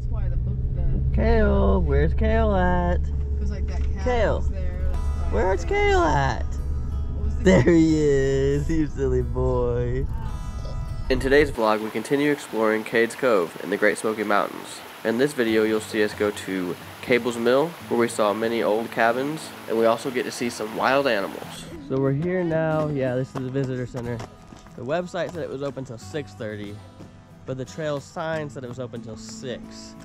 That's why the book, Cale, where's Cale at? Because like that cat Cale, was there. where's Cale at? There he is, you silly boy. In today's vlog, we continue exploring Cades Cove in the Great Smoky Mountains. In this video, you'll see us go to Cable's Mill, where we saw many old cabins, and we also get to see some wild animals. So we're here now. Yeah, this is the visitor center. The website said it was open till 6:30, but the trail sign said it was open till 6,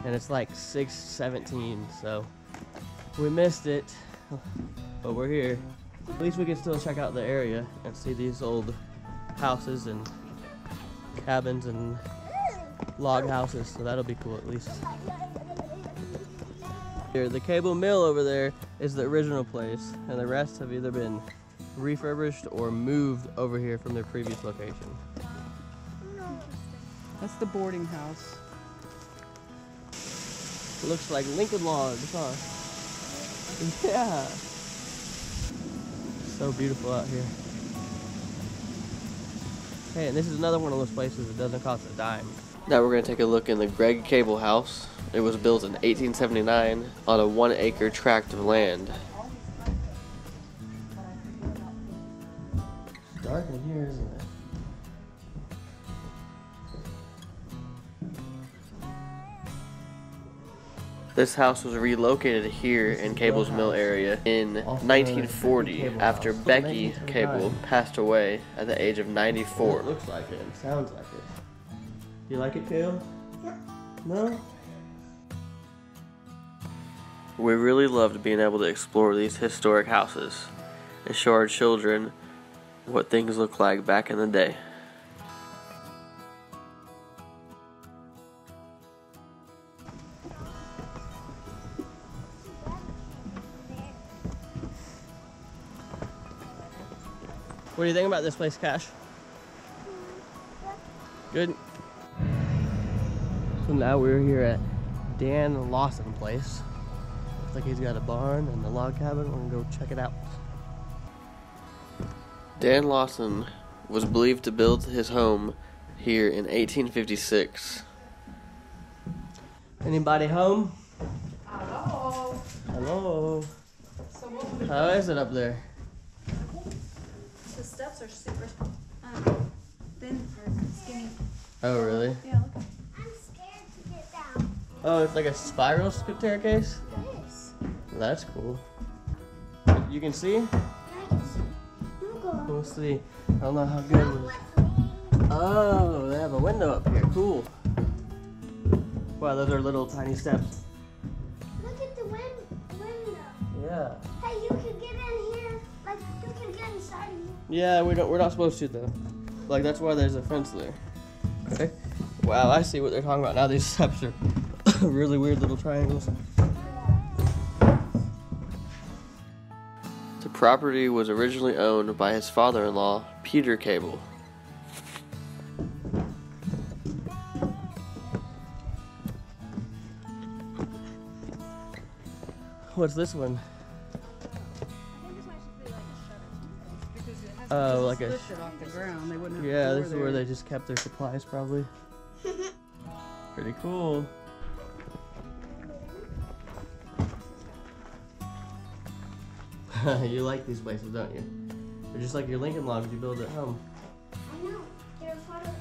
and it's like 6:17, so we missed it, but we're here. At least we can still check out the area and see these old houses and cabins and log houses, so that'll be cool at least. Here, the Cable Mill over there is the original place, and the rest have either been refurbished or moved over here from their previous location. That's the boarding house. It looks like Lincoln logs, huh? Yeah. So beautiful out here. Hey, and this is another one of those places that doesn't cost a dime. Now we're going to take a look in the Gregg Cable House. It was built in 1879 on a 1-acre tract of land. It's dark in here, isn't it? This house was relocated here in Cable's Mill area in 1940 after Becky Cable passed away at the age of 94. It looks like it and sounds like it. Do you like it, Kayla? No? We really loved being able to explore these historic houses and show our children what things looked like back in the day. What do you think about this place, Cash? Good. So now we're here at Dan Lawson place. Looks like he's got a barn and a log cabin. We're gonna go check it out. Dan Lawson was believed to build his home here in 1856. Anybody home? Hello. Hello. So what How is it up there? The steps are super thin or skinny. Oh, really? Yeah, look. I'm scared to get down. Oh, it's like a spiral staircase? Yes. That's cool. You can see? Yeah, I can see. You go. We'll see. I don't know how good it is. Oh, they have a window up here. Cool. Wow, those are little tiny steps. Look at the window. Yeah. Hey, you can get in here. Like, you can get inside of you. Yeah, we're not supposed to though. Like, that's why there's a fence there. Okay. Wow, I see what they're talking about now. These steps are really weird little triangles. The property was originally owned by his father-in-law, Peter Cable. What's this one? Oh, like a... lift it off the ground. They wouldn't have Yeah, a door this is where there. they just kept their supplies, probably. Pretty cool. You like these places, don't you? They're just like your Lincoln logs you build at home. I know. There's water.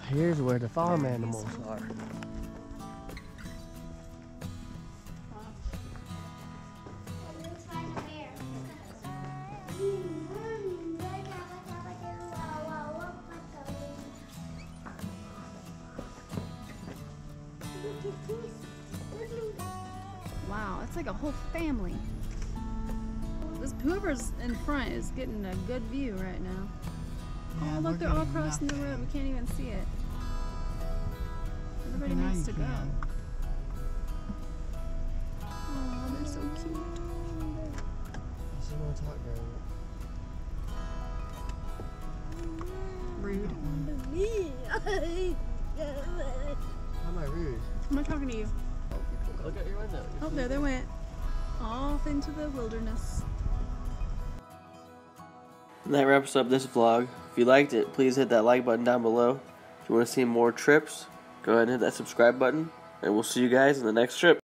Here's where the farm animals are. Wow, it's like a whole family. Whoever's in front is getting a good view right now. Yeah, Oh, look, they're all crossing the road. We can't even see it. Everybody Now needs you to go. can. Oh, they're so cute. Rude. How am I rude? I'm not talking to you. Look out your window. Oh, there they went. Off into the wilderness. And that wraps up this vlog. If you liked it, please hit that like button down below. If you want to see more trips, go ahead and hit that subscribe button, and we'll see you guys in the next trip.